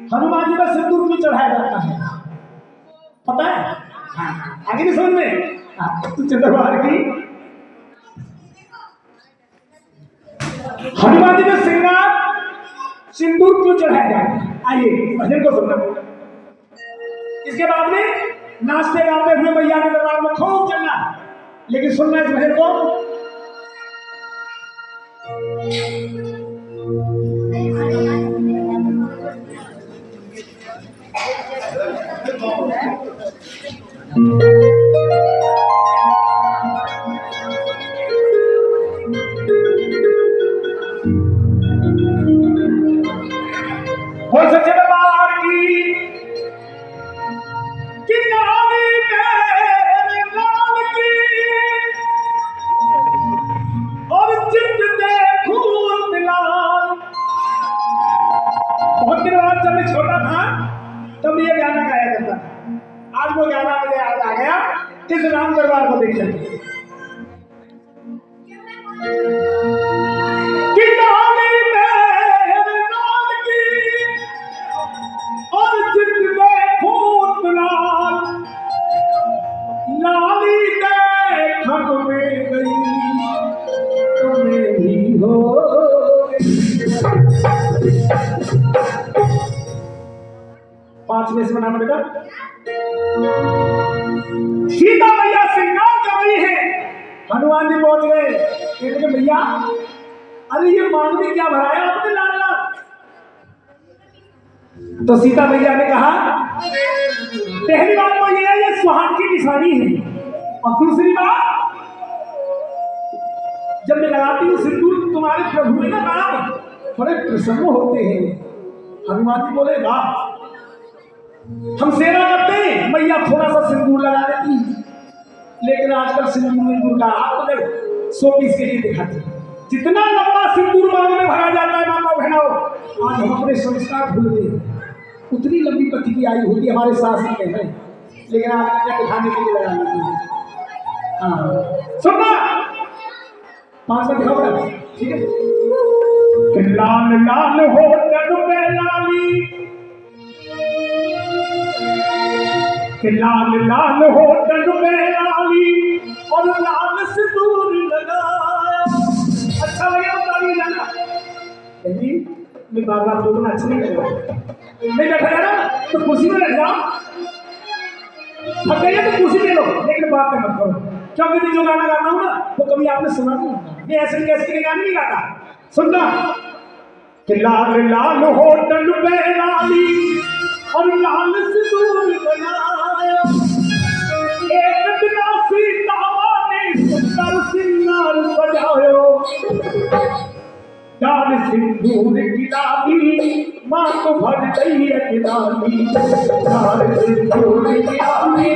हनुमान जी का सिंदूर क्यों चढ़ाया जाता है पता है? हाँ, आगे नहीं समझ में? तो चंद्रवार की हनुमान जी का श्रृंगार सिंदूर क्यों चढ़ाया जाता है? आइए भजन को सुनना। इसके बाद में नाचते गाते हुए मैया के दरबार में खूब चलना, लेकिन सुनना इस भजन को। बोल सच्चे दरबार की किनारे मेरे लाल की और चित देखूं दिलाल। बहुत दिन बाद जब मैं छोटा था तब ये गाना गाया करता था। आज वो गाना मुझे याद आ गया, इस राम दरबार को देख लेते। पांच में से बनाना बेटा। सीता मैया श्रृंगार कर रही है, हनुमान जी पहुंच गए। कहते भैया अरे ये मानवी क्या भराया आपने लाल लाल? तो सीता मैया ने कहा पहली बात तो ये है ये सुहाग की निशानी है, और दूसरी बात जब मैं लगाती हूँ सिंदूर तुम्हारे प्रभु ना राम बड़े प्रसन्न होते हैं। हनुमान जी बोले वाह, हम सेवा करते हैं मैया थोड़ा सा सिंदूर लगा देती, लेकिन आजकल सिंदूर का आप 100 पीस के लिए दिखाते हैं। जितना लंबा सिंदूर मांग में भरा जाता है माता बहनों, आज हम अपने संस्कार भूल गए। उतनी लंबी पति की आयु होती हमारे शास्त्र में है, लेकिन आप क्या दिखाने के लिए लगा लेते हैं। हाँ सुनना 5 मिनट दिखाओ, ठीक है। लाल लाल हो पे लाली, लाल लाल हो पे लाली और लाल सिंदूर लगाया। अच्छा लगा ताली जाना जी, मैं बार बार बोलना अच्छा नहीं लगा। मैं बैठा ना तो कुर्सी में बैठ जाओ, थक गए तो कुर्सी ले लो, लेकिन बात मत करो, क्योंकि मैं जो गाना गाता हूँ ना वो कभी आपने सुना नहीं होता। मैं ऐसे कैसे के गाने नहीं गाता, सुनना कि लाल लाल हो पे लाली और लाल सिंदूर लगाया। एक दिन सीता ने सुंदर सिंगार सजायो, लाल सिंदूर की लाली माँ को भर गई अखिलानी। लाल सिंदूर की लाली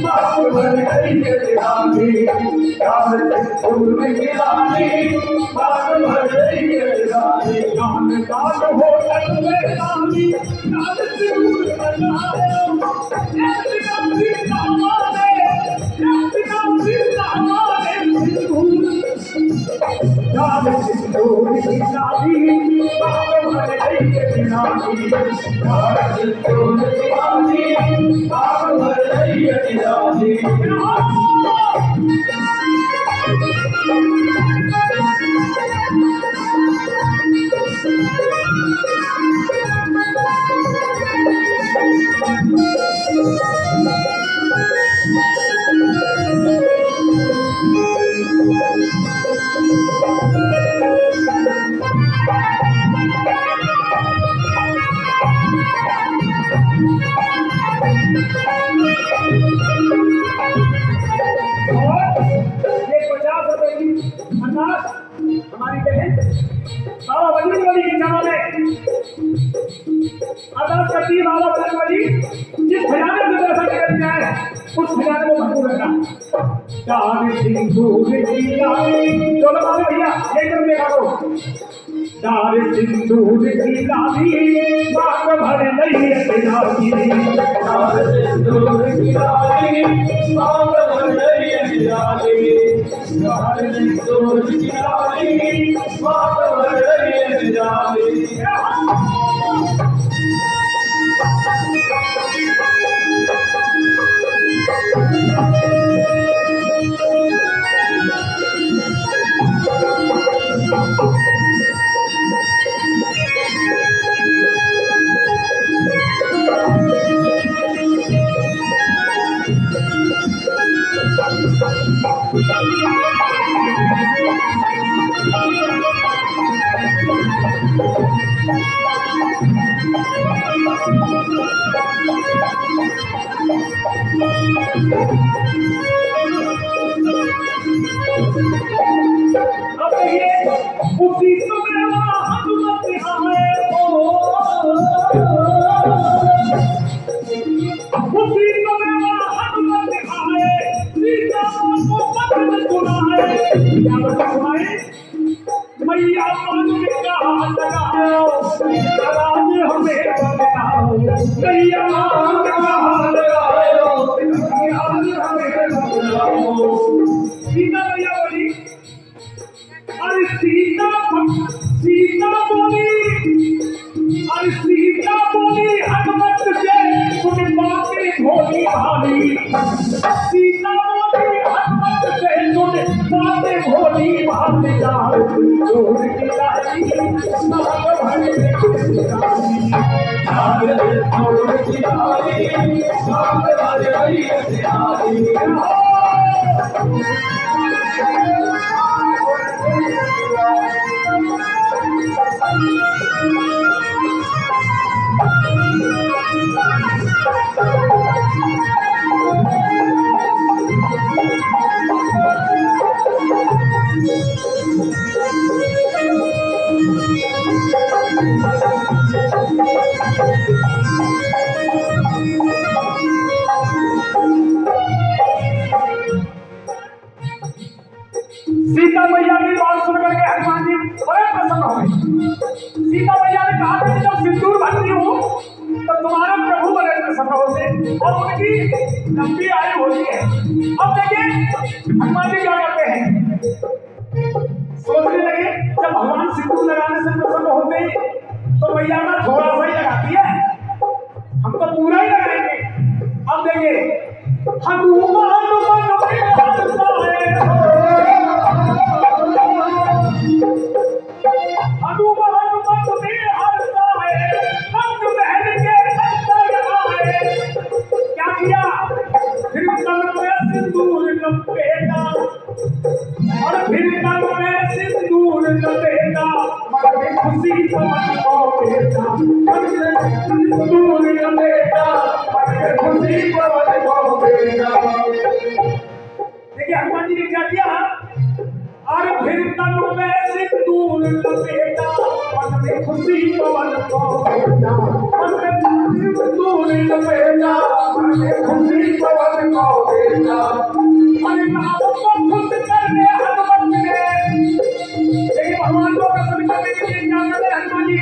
माँ को भर गई अखिलानी। लाल सिंदूर की लाली माँ को भर गई अखिलानी। लाल लाल हो पे लाली लाल सिंदूर लगायो। लाल सिंदूर की लाली माँ को भर गई अखिलानी। लाल सिंदूर की लाली माँ को भर गई अखिलानी। हमारी बहन बाबा बजरंग बली के जमाने अरदास करती है, बाबा बजरंग बली जिस खजाने से पैसा निकल जाए उस खजाने को भरपूर रखना। लाल सिंदूर की लाली, चलो बाबा भैया लेकर देखा करो। लाल सिंदूर की लाली माँ को भर गई अखिलानी। लाल सिंदूर की लाली माँ को भर गई अखिलानी। लाल सिंदूर की लाली माँ को भर गई अखिलानी। अब देखिए उसी समय हनुमत आए हो, उसी समय हनुमत आए, सीता को पत्र सुनाए। क्या पत्र सुनाए? मैया मन में कहा लगाओ, राज हमें बताओ। मैया मन में कहा लगाओ, राज हमें बताओ। सीता मैया बोली, अरे सीता सीता बोली, अरे सीता बोली हनुमत से तुम बातें भोली भाली। सीता बोली हनुमत से तुम बातें भोली भाली। जोर की लाली नाग भरे जोर की लाली नाग भरे। सीता मैया की बात सुनकर के हनुमान जी बड़े प्रसन्न हो गए। सीता मैया ने कहा कि जब सिंदूर भरती हूँ तो तुम्हारे प्रभु बड़े प्रसन्न होते और उनकी लंबी आयु होती है। अब देखिए हनुमान जी क्या करते हैं, सोचने लगे जब भगवान सिंदूर लगाने से प्रसन्न होते तो मैया ना थोड़ा सा ही लगाती है, हम तो पूरा ही लगाएंगे। अब देखिए हनुमान और फिर तन में सिंदूर लपेटा, मन में खुशी पवन को बेटा। मन में सिंदूर लपेटा, मन में खुशी पवन को बेटा। देखिए हनुमान जी ने क्या किया, और फिर तन में सिंदूर लपेटा, मन में खुशी पवन को बेटा। मन में सिंदूर लपेटा, मन में खुशी पवन को बेटा। अरे नाम को खुश करने हनुमत ने, देखिए भगवान को प्रसन्न करने के लिए क्या करते हनुमान जी,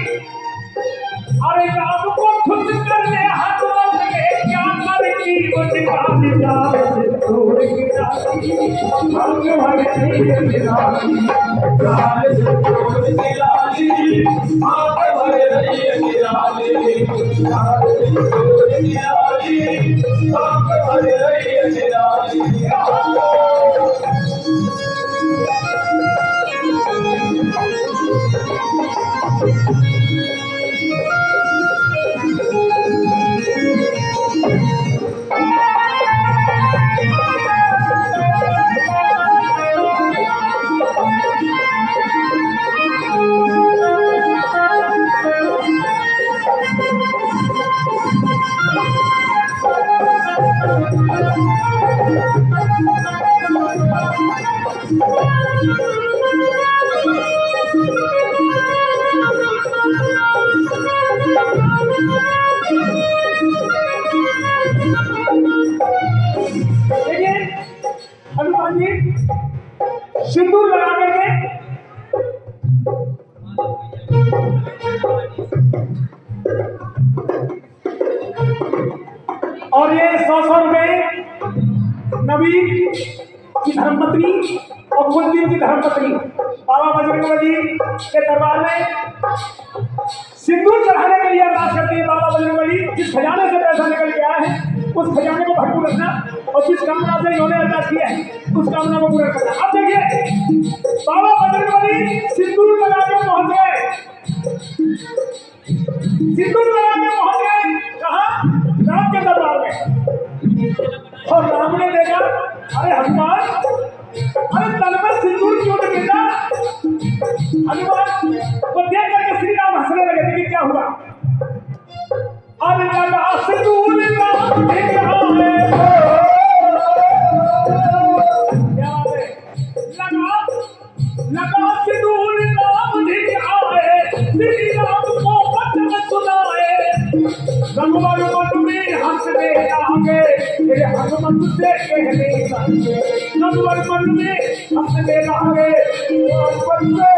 अरे नाम को खुश करने हनुमत ने क्या कर जीवन का जाए छोड़ के जाती। हम भरे निराली काल से छोड़ के लाली, आप भरे निराली काल से छोड़ के लाली, आप भरे निराली। हनुमान जी सिंदूर लगा करके और ये 100 रुपए नबी की धर्मपत्नी और कुलदीप की धर्मपत्नी बाबा बजरंगबली के दरबार में सिंदूर चढ़ाने के लिए अरदास करती है। बाबा बजरंगबली जिस खजाने से पैसा निकल के आया है उस खजाने को भरपूर रखना और जिस कामना से इन्होंने अरदास किया है उस कामना को पूरा करना। अब देखिए बाबा बजरंगबली सिंदूर लगा के पहुंच गए, सिंदूर लगा के पहुंच गए कहाँ? राम के दरबार में। और राम ने देखा अरे हनुमान, अरे तन में सिंदूर क्यों नहीं गिरता? हनुमान को देख करके और लगा सिंदूर राम धिक आए। क्या बात है? लगा सिंदूर राम धिक आए, श्री राम को वचन सुनाए। रघुवर मन में हंसने लागे, ये हनुमत से कहने लगे। रघुवर मन में हंसने लागे, हनुमत से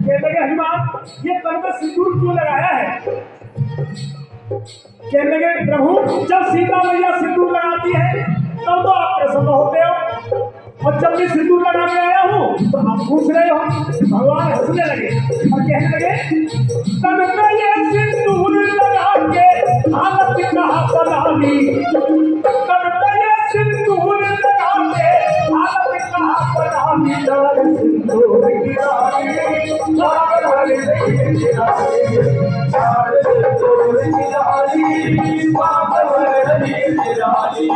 कहने लगे हनुमान ये तन में सिंदूर क्यों लगाया है? कहने लगे प्रभु जब सीता मैया सिंदूर लगाती है तब तो आप प्रसन्न होते हो, और जब मैं सिंदूर लगा के आया हूँ तो आप पूछ रहे हो। भगवान हंसने लगे और कहने लगे तन में ये सिंदूर लगा के हालत कहाँ बनानी। तन में ये सिंदूर लगा के हालत कहाँ बनानी। लाल सिंदूर की रानी लाल वाली की रानी, लाल सिंदूर की रानी लाल वाली की रानी।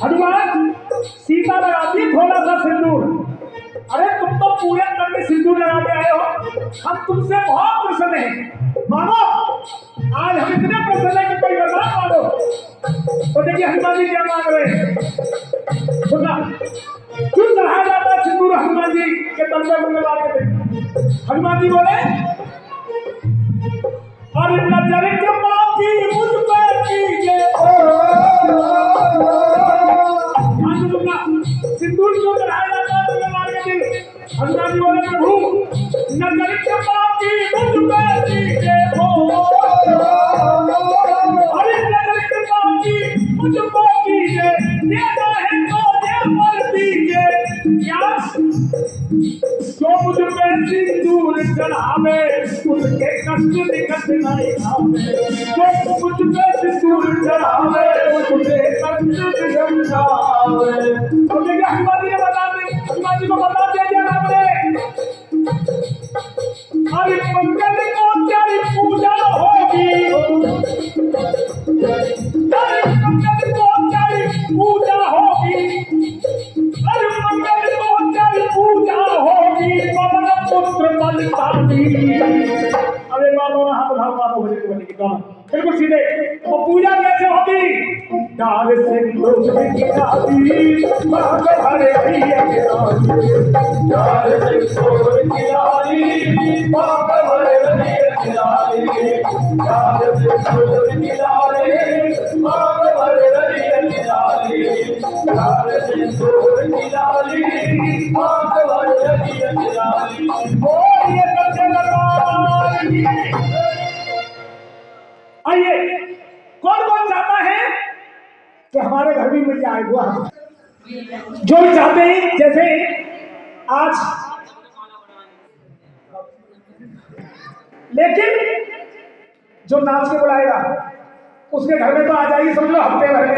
हनुमान सीता लगाती थोड़ा सा सिंदूर। अरे तुम तो पूरे तन में सिंदूर लगा के आए हो, हम तुमसे बहुत प्रसन्न हैं। मानो आज हम इतने प्रसन्न हैं कि कोई वरदान मांगो। तो देखिए हनुमान जी क्या मांग रहे हैं, सुनना। क्यों चढ़ाया जाता है सिंदूर हनुमान जी के तन में लगा के? हनुमान जी बोले अरे नजर कृपा की मुझ पर कीजिए। सिंदूर क्यों चढ़ाया जाता है तुम्हें के दिल? हनुमान जी बोले प्रभु नजर कृपा की मुझ पर कीजिए। अरे नजर कृपा की मुझ पर कीजिए, देना है तो दे पर दीजिए। क्या जो मुझ पे सिंदूर चढ़ावे उसके कष्ट निकट नहीं आवे। जो मुझ पे सिंदूर चढ़ावे उसके कष्ट निकट आवे। तो देखिए हनुमान जी ने बता दी, हनुमान जी को बता दिया क्या नाम है? अरे मंगल को तेरी पूजा होगी, अरे मंगल को तेरी पूजा होगी, अरे मंगल को तेरी पूजा होगी। पवन पुत्र बलशाली। अरे मानो ना हाथ उठाओ, मानो भले को बनेगी दोनों बिल्कुल सीधे। वो पूजा कैसे होगी? डाल सिंदूर की रानी मांग भरे भैया के रानी, डाल सिंदूर की रानी मांग भरे भैया के रानी, डाल सिंदूर की रानी मांग भरे भैया के रानी, डाल सिंदूर की रानी मांग भरे भैया के रानी। बोलिए सच्चे दरबार की। आइए कौन कौन चाहता है कि हमारे घर भी मिल जाए? वो जो भी चाहते हैं, जैसे आज लेकिन जो नाच के बुलाएगा उसके घर में तो आ जाइए, समझ लो हफ्ते भर में।